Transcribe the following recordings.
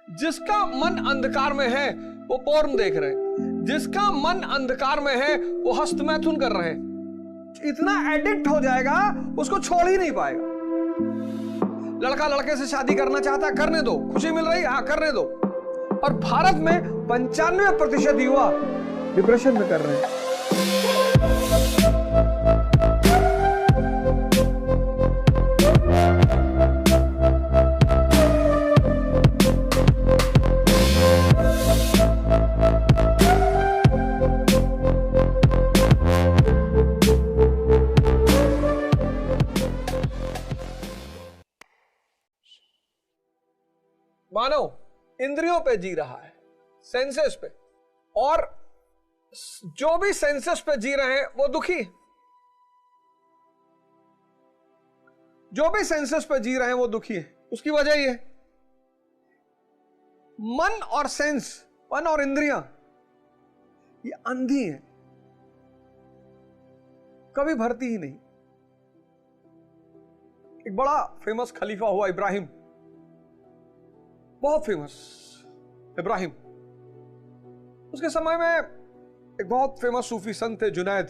जिसका मन अंधकार में है वो पोर्न देख रहे हैं, जिसका मन अंधकार में है वो हस्तमैथुन कर रहे हैं। इतना एडिक्ट हो जाएगा उसको छोड़ ही नहीं पाएगा। लड़का लड़के से शादी करना चाहता है, करने दो, खुशी मिल रही है, हाँ करने दो। और भारत में 95% युवा डिप्रेशन में कर रहे हैं। मानव इंद्रियों पे जी रहा है, सेंसेस पे, और जो भी सेंसेस पे जी रहे हैं वो दुखी, जो भी सेंसेस पे जी रहे हैं वो दुखी है। उसकी वजह ये मन और सेंस, मन और इंद्रियां ये अंधी है, कभी भरती ही नहीं। एक बड़ा फेमस खलीफा हुआ इब्राहिम, बहुत फेमस इब्राहिम। उसके समय में एक बहुत फेमस सूफी संत थे जुनैद।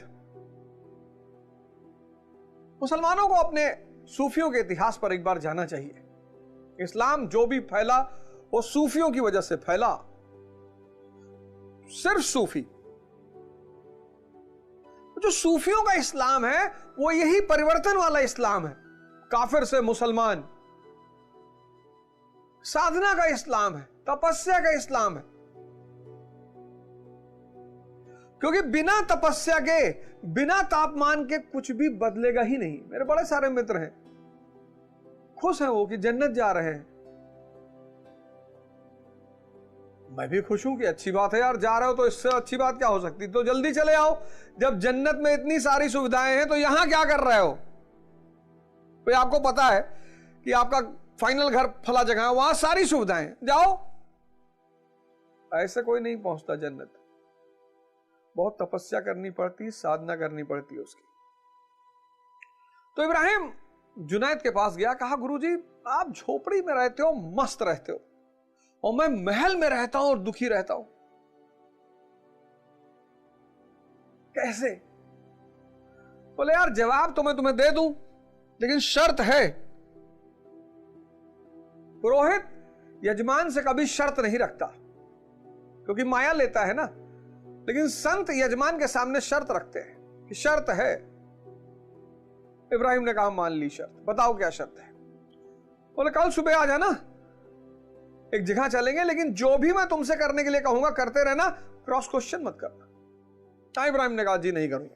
मुसलमानों को अपने सूफियों के इतिहास पर एक बार जाना चाहिए। इस्लाम जो भी फैला वो सूफियों की वजह से फैला। सिर्फ सूफी, जो सूफियों का इस्लाम है वो यही परिवर्तन वाला इस्लाम है। काफिर से मुसलमान, साधना का इस्लाम है, तपस्या का इस्लाम है। क्योंकि बिना तपस्या के, बिना तापमान के कुछ भी बदलेगा ही नहीं। मेरे बड़े सारे मित्र हैं, खुश हैं वो कि जन्नत जा रहे हैं। मैं भी खुश हूं कि अच्छी बात है यार, जा रहे हो तो इससे अच्छी बात क्या हो सकती। तो जल्दी चले आओ, जब जन्नत में इतनी सारी सुविधाएं हैं तो यहां क्या कर रहे हो। तो आपको पता है कि आपका फाइनल घर फला जगह है, वहां सारी सुविधाएं, जाओ। ऐसे कोई नहीं पहुंचता जन्नत, बहुत तपस्या करनी पड़ती, साधना करनी पड़ती है उसकी। तो इब्राहिम जुनैद के पास गया, कहा गुरुजी आप झोपड़ी में रहते हो, मस्त रहते हो, और मैं महल में रहता हूं और दुखी रहता हूं, कैसे। बोले यार जवाब तो मैं तुम्हें दे दूं, लेकिन शर्त है। पुरोहित यजमान से कभी शर्त नहीं रखता, क्योंकि माया लेता है ना, लेकिन संत यजमान के सामने शर्त रखते हैं कि शर्त है। इब्राहिम ने कहा मान ली शर्त, बताओ क्या शर्त है। बोले कल सुबह आ जाना, एक जगह चलेंगे, लेकिन जो भी मैं तुमसे करने के लिए कहूंगा करते रहना, क्रॉस क्वेश्चन मत करना। इब्राहिम ने कहा जी नहीं करूंगा।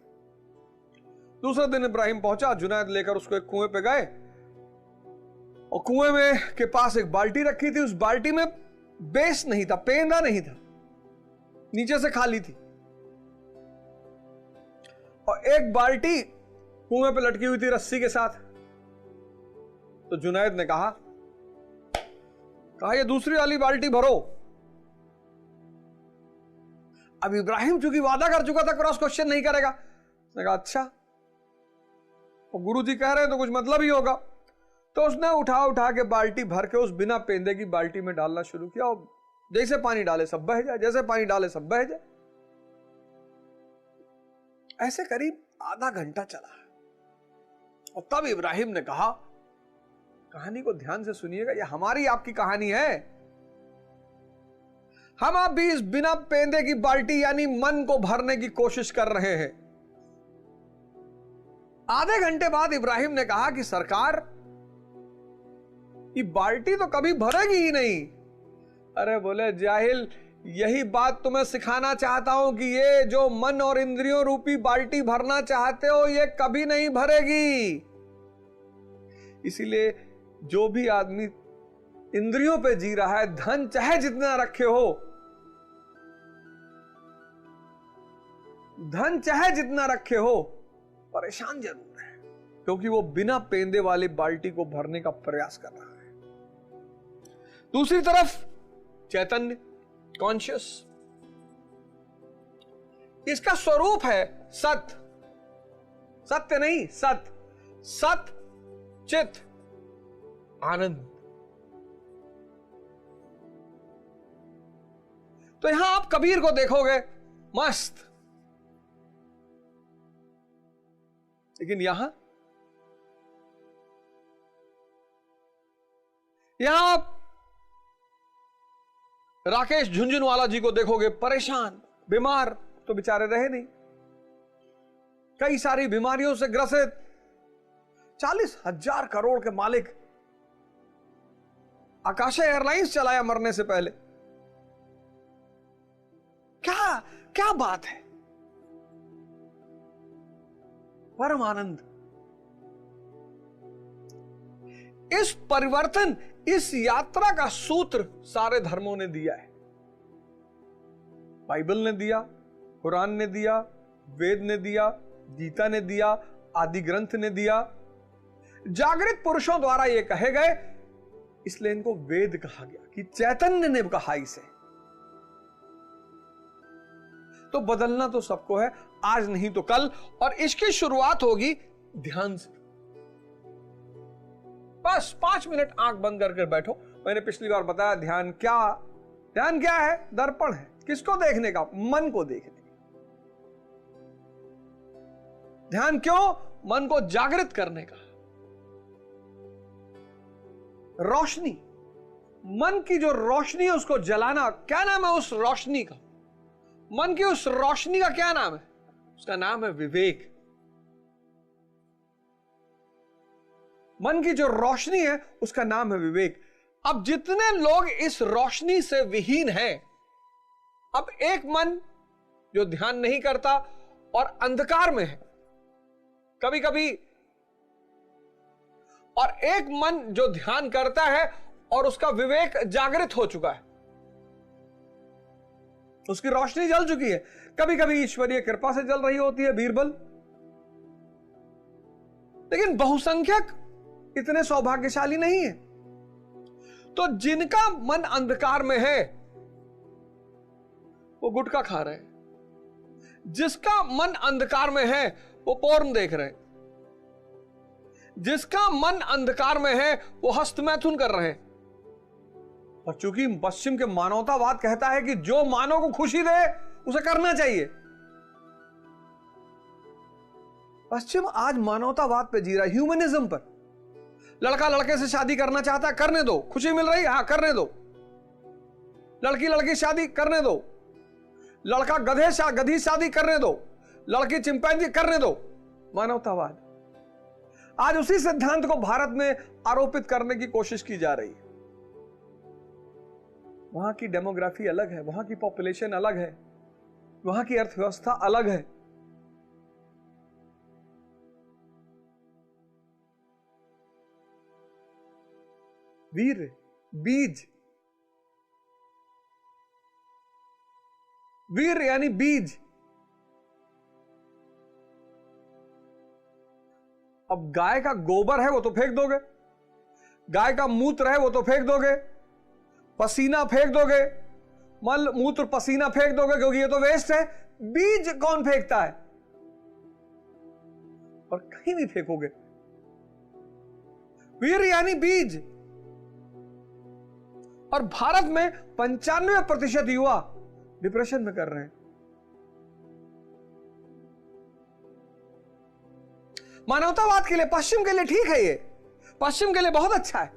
दूसरे दिन इब्राहिम पहुंचा, जुनैद लेकर उसको एक कुएं पे गए, और कुएं में के पास एक बाल्टी रखी थी। उस बाल्टी में बेस नहीं था, पेंदा नहीं था, नीचे से खाली थी, और एक बाल्टी कुएं पे लटकी हुई थी रस्सी के साथ। तो जुनैद ने कहा ये दूसरी वाली बाल्टी भरो। अब इब्राहिम चूंकि वादा कर चुका था क्रॉस क्वेश्चन नहीं करेगा, उसने कहा अच्छा, और गुरुजी कह रहे हैं तो कुछ मतलब ही होगा। तो उसने उठा के बाल्टी भर के उस बिना पेंदे की बाल्टी में डालना शुरू किया, और जैसे पानी डाले सब बह जाए, जैसे पानी डाले सब बह जाए। ऐसे करीब आधा घंटा चला, और तब इब्राहिम ने कहा, कहानी को ध्यान से सुनिएगा, यह हमारी आपकी कहानी है। हम आप भी इस बिना पेंदे की बाल्टी यानी मन को भरने की कोशिश कर रहे हैं। आधे घंटे बाद इब्राहिम ने कहा कि सरकार ये बाल्टी तो कभी भरेगी ही नहीं। अरे बोले जाहिल, यही बात तुम्हें सिखाना चाहता हूं कि ये जो मन और इंद्रियों रूपी बाल्टी भरना चाहते हो ये कभी नहीं भरेगी। इसीलिए जो भी आदमी इंद्रियों पे जी रहा है, धन चाहे जितना रखे हो, धन चाहे जितना रखे हो, परेशान जरूर है, क्योंकि वो बिना पेंदे वाली बाल्टी को भरने का प्रयास कर रहा है। दूसरी तरफ चैतन्य, कॉन्शियस, इसका स्वरूप है सत, सत्य नहीं सत, सत चित आनंद। तो यहां आप कबीर को देखोगे मस्त, लेकिन यहां आप राकेश झुंझुनवाला जी को देखोगे परेशान, बीमार, तो बेचारे रहे नहीं, कई सारी बीमारियों से ग्रसित, 40,000 करोड़ के मालिक, आकाशा एयरलाइंस चलाया मरने से पहले। क्या क्या बात है, परम आनंद। इस परिवर्तन, इस यात्रा का सूत्र सारे धर्मों ने दिया है। बाइबल ने दिया, कुरान ने दिया, वेद ने दिया, गीता ने दिया, आदि ग्रंथ ने दिया, जागृत पुरुषों द्वारा ये कहे गए, इसलिए इनको वेद कहा गया कि चैतन्य ने कहा इसे। तो बदलना तो सबको है, आज नहीं तो कल, और इसकी शुरुआत होगी ध्यान से। बस 5 मिनट आंख बंद करके बैठो। मैंने पिछली बार बताया ध्यान क्या है? दर्पण है। किसको देखने का? मन को देखने का। ध्यान क्यों? मन को जागृत करने का। रोशनी, मन की जो रोशनी है उसको जलाना। क्या नाम है उस रोशनी का? मन की उस रोशनी का क्या नाम है? उसका नाम है विवेक। मन की जो रोशनी है उसका नाम है विवेक। अब जितने लोग इस रोशनी से विहीन हैं, अब एक मन जो ध्यान नहीं करता और अंधकार में है कभी कभी, और एक मन जो ध्यान करता है और उसका विवेक जागृत हो चुका है, उसकी रोशनी जल चुकी है। कभी कभी ईश्वरीय कृपा से जल रही होती है, बीरबल। लेकिन बहुसंख्यक इतने सौभाग्यशाली नहीं है। तो जिनका मन अंधकार में है वो गुटखा खा रहे हैं, जिसका मन अंधकार में है वो पोर्न देख रहे हैं, जिसका मन अंधकार में है वो हस्तमैथुन कर रहे हैं। और चूंकि पश्चिम के मानवतावाद कहता है कि जो मानव को खुशी दे उसे करना चाहिए, पश्चिम आज मानवतावाद पे जी रहा है, ह्यूमनिज्म पर। लड़का लड़के से शादी करना चाहता है, करने दो, खुशी मिल रही है, हाँ करने दो। लड़की लड़की शादी करने दो, लड़का गधी शादी करने दो, लड़की चिंपैंजी करने दो। मानवतावाद आज उसी सिद्धांत को भारत में आरोपित करने की कोशिश की जा रही है। वहां की डेमोग्राफी अलग है, वहां की पॉपुलेशन अलग है, वहां की अर्थव्यवस्था अलग है। वीर, बीज, वीर यानी बीज। अब गाय का गोबर है वो तो फेंक दोगे, गाय का मूत्र है वो तो फेंक दोगे, पसीना फेंक दोगे, मल मूत्र पसीना फेंक दोगे क्योंकि ये तो वेस्ट है। बीज कौन फेंकता है? और कहीं नहीं फेंकोगे। वीर यानी बीज। और भारत में 95% युवा डिप्रेशन में कर रहे हैं। मानवतावाद के लिए, पश्चिम के लिए ठीक है, ये पश्चिम के लिए बहुत अच्छा है।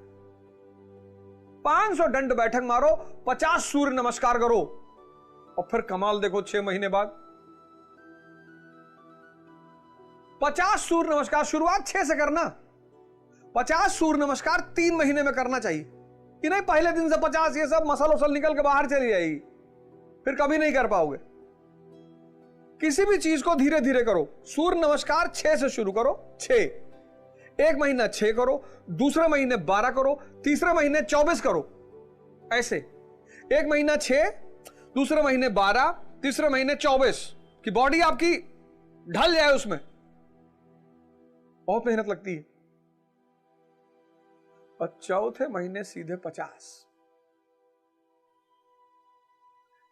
500 दंड बैठक मारो, 50 सूर्य नमस्कार करो, और फिर कमाल देखो 6 महीने बाद 50 सूर्य नमस्कार। शुरुआत 6 से करना, 50 सूर्य नमस्कार 3 महीने में करना चाहिए कि नहीं पहले दिन से 50, ये सब मसल उसल निकल के बाहर चली जाएगी, फिर कभी नहीं कर पाओगे। किसी भी चीज को धीरे धीरे करो। सूर्य नमस्कार 6 से शुरू करो, 6, एक महीना 6 करो, दूसरे महीने 12 करो, तीसरे महीने 24 करो। ऐसे एक महीना 6, दूसरे महीने 12, तीसरे महीने 24, कि बॉडी आपकी ढल जाए उसमें। बहुत मेहनत लगती है। और चौथे महीने सीधे 50।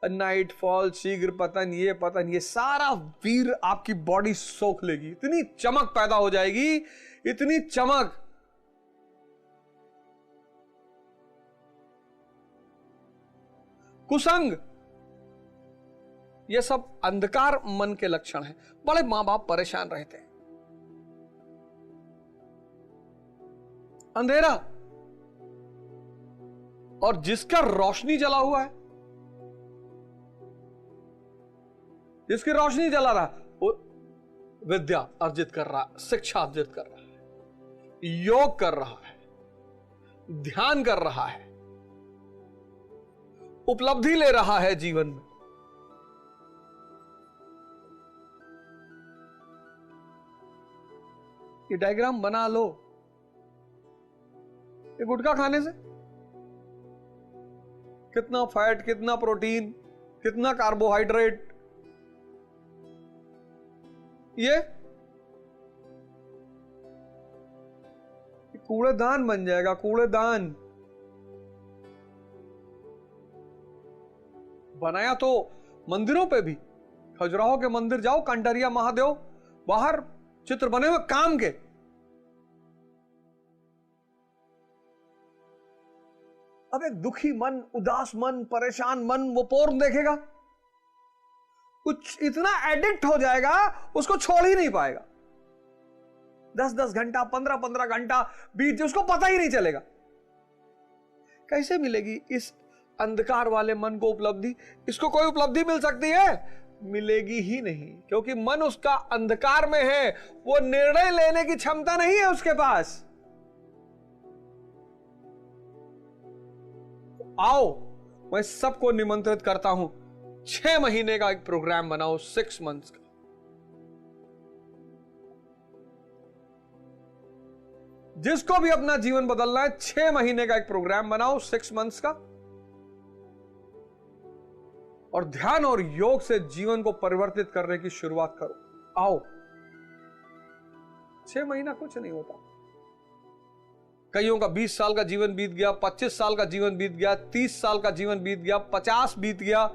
नाइट फॉल, शीघ्र पतन, ये पतन, ये सारा वीर आपकी बॉडी सोख लेगी। इतनी चमक पैदा हो जाएगी, इतनी चमक। कुसंग, ये सब अंधकार मन के लक्षण हैं। बड़े मां बाप परेशान रहते हैं। अंधेरा, और जिसका रोशनी जला हुआ है, जिसकी रोशनी जला रहा वो विद्या अर्जित कर रहा है, शिक्षा अर्जित कर रहा है, योग कर रहा है, ध्यान कर रहा है, उपलब्धि ले रहा है जीवन में। ये डायग्राम बना लो। ये गुटखा खाने से कितना फैट, कितना प्रोटीन, कितना कार्बोहाइड्रेट, ये कूड़ेदान बन जाएगा, कूड़ेदान। बनाया तो मंदिरों पे भी, खजुराहो के मंदिर जाओ, कंटरिया महादेव, बाहर चित्र बने हुए काम के। अब एक दुखी मन, उदास मन, परेशान मन वो पोर्न देखेगा, कुछ इतना एडिक्ट हो जाएगा उसको छोड़ ही नहीं पाएगा। 10-10 घंटा, 15-15 घंटा बीत, उसको पता ही नहीं चलेगा। कैसे मिलेगी इस अंधकार वाले मन को उपलब्धि? इसको कोई उपलब्धि मिल सकती है? मिलेगी ही नहीं, क्योंकि मन उसका अंधकार में है। वो निर्णय लेने की क्षमता नहीं है उसके पास। आओ, मैं सबको निमंत्रित करता हूं, 6 महीने का एक प्रोग्राम बनाओ, 6 मंथ्स का। जिसको भी अपना जीवन बदलना है, 6 महीने का एक प्रोग्राम बनाओ, 6 मंथ्स का, और ध्यान और योग से जीवन को परिवर्तित करने की शुरुआत करो। आओ, 6 महीना कुछ नहीं होता। कईयों का 20 साल का जीवन बीत गया, 25 साल का जीवन बीत गया, 30 साल का जीवन बीत गया, 50 बीत गया,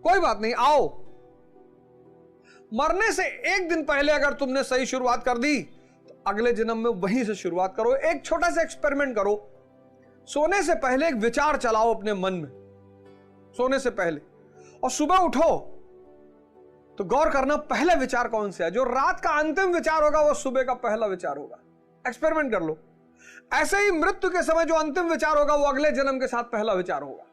कोई बात नहीं। आओ, मरने से एक दिन पहले अगर तुमने सही शुरुआत कर दी तो अगले जन्म में वहीं से शुरुआत करो। एक छोटा सा एक्सपेरिमेंट करो। सोने से पहले एक विचार चलाओ अपने मन में, सोने से पहले, और सुबह उठो तो गौर करना पहला विचार कौन सा है। जो रात का अंतिम विचार होगा वो सुबह का पहला विचार होगा। एक्सपेरिमेंट कर लो। ऐसे ही मृत्यु के समय जो अंतिम विचार होगा वो अगले जन्म के साथ पहला विचार होगा।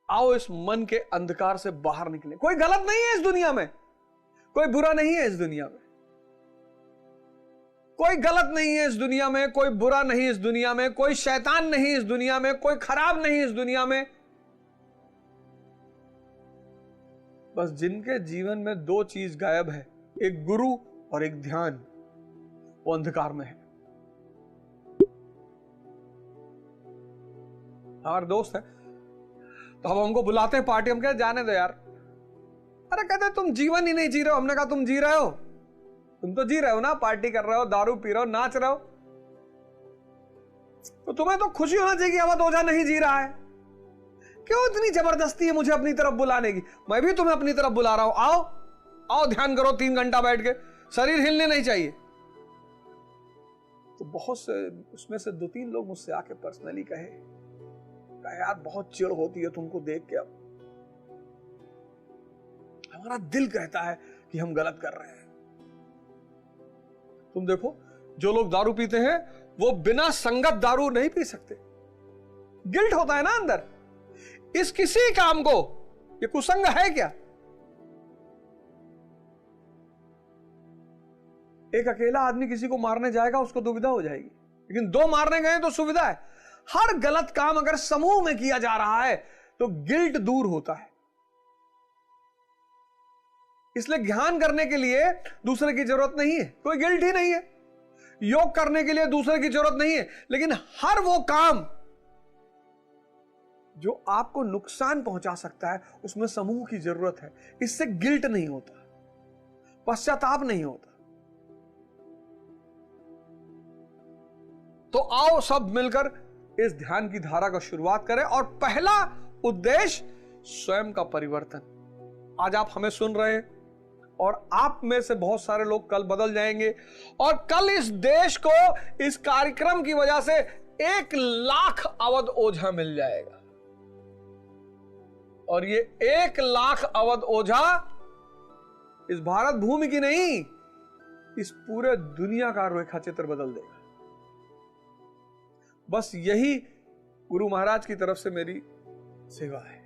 आओ, इस मन के अंधकार से बाहर निकले। कोई गलत नहीं है इस दुनिया में, कोई बुरा नहीं है इस दुनिया में, कोई गलत नहीं है इस दुनिया में, कोई बुरा नहीं इस दुनिया में, कोई शैतान नहीं इस दुनिया में, कोई खराब नहीं इस दुनिया में। बस जिनके जीवन में 2 चीज गायब है, एक गुरु और एक ध्यान, वो अंधकार में है। हमारे दोस्त है तो अब हमको बुलाते हैं पार्टी, हम कहते जाने दो यार। अरे कहते तुम जीवन ही नहीं जी रहे हो। हमने कहा तुम जी रहे हो, तुम तो जी रहे हो ना, पार्टी कर रहे हो, दारू पी रहे हो, नाच रहे हो, तो तुम्हें तो खुशी होना चाहिए कि अवध ओझा नहीं जी रहा है। क्यों इतनी जबरदस्ती है मुझे अपनी तरफ बुलाने की? मैं भी तुम्हें अपनी तरफ बुला रहा हूं। आओ आओ, ध्यान करो 3 घंटा बैठ के, शरीर हिलने नहीं चाहिए। तो बहुत से उसमें से 2-3 लोग मुझसे आके पर्सनली कहे यार बहुत चिढ़ होती है तुमको देख के। अब हमारा दिल कहता है कि हम गलत कर रहे हैं। तुम देखो, जो लोग दारू पीते हैं वो बिना संगत दारू नहीं पी सकते। गिल्ट होता है ना अंदर। इस किसी काम को, ये कुसंग है क्या? एक अकेला आदमी किसी को मारने जाएगा उसको दुविधा हो जाएगी, लेकिन 2 मारने गए तो सुविधा है। हर गलत काम अगर समूह में किया जा रहा है तो गिल्ट दूर होता है। इसलिए ध्यान करने के लिए दूसरे की जरूरत नहीं है, कोई गिल्ट ही नहीं है। योग करने के लिए दूसरे की जरूरत नहीं है, लेकिन हर वो काम जो आपको नुकसान पहुंचा सकता है उसमें समूह की जरूरत है। इससे गिल्ट नहीं होता, पश्चाताप नहीं होता। तो आओ सब मिलकर इस ध्यान की धारा का शुरुआत करें। और पहला उद्देश्य स्वयं का परिवर्तन। आज आप हमें सुन रहे हैं और आप में से बहुत सारे लोग कल बदल जाएंगे, और कल इस देश को इस कार्यक्रम की वजह से 1 लाख अवध ओझा मिल जाएगा। और ये 1,00,000 अवध ओझा इस भारत भूमि की नहीं, इस पूरे दुनिया का रेखा चित्र बदल देगा। बस यही गुरु महाराज की तरफ से मेरी सेवा है।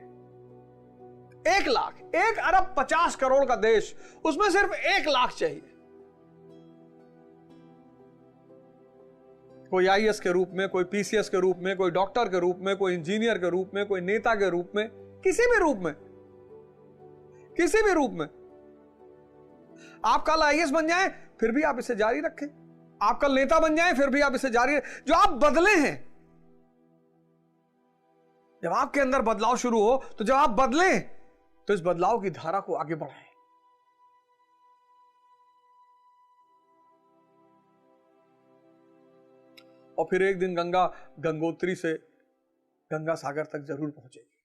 1,00,000, 1,50,50,000,000 का देश, उसमें सिर्फ 1,00,000 चाहिए। कोई आईएएस के रूप में, कोई पीसीएस के रूप में, कोई डॉक्टर के रूप में, कोई इंजीनियर के रूप में, कोई नेता के रूप में, किसी भी रूप में, किसी भी रूप में। आप कल आईएएस बन जाएं, फिर भी आप इसे जारी रखें। आप कल नेता बन जाएं, फिर भी आप इसे जारी रखें। जो आप बदले हैं, जब आपके अंदर बदलाव शुरू हो, तो जब आप बदलें, तो इस बदलाव की धारा को आगे बढ़ाएं। और फिर एक दिन गंगा गंगोत्री से गंगा सागर तक जरूर पहुंचेगी।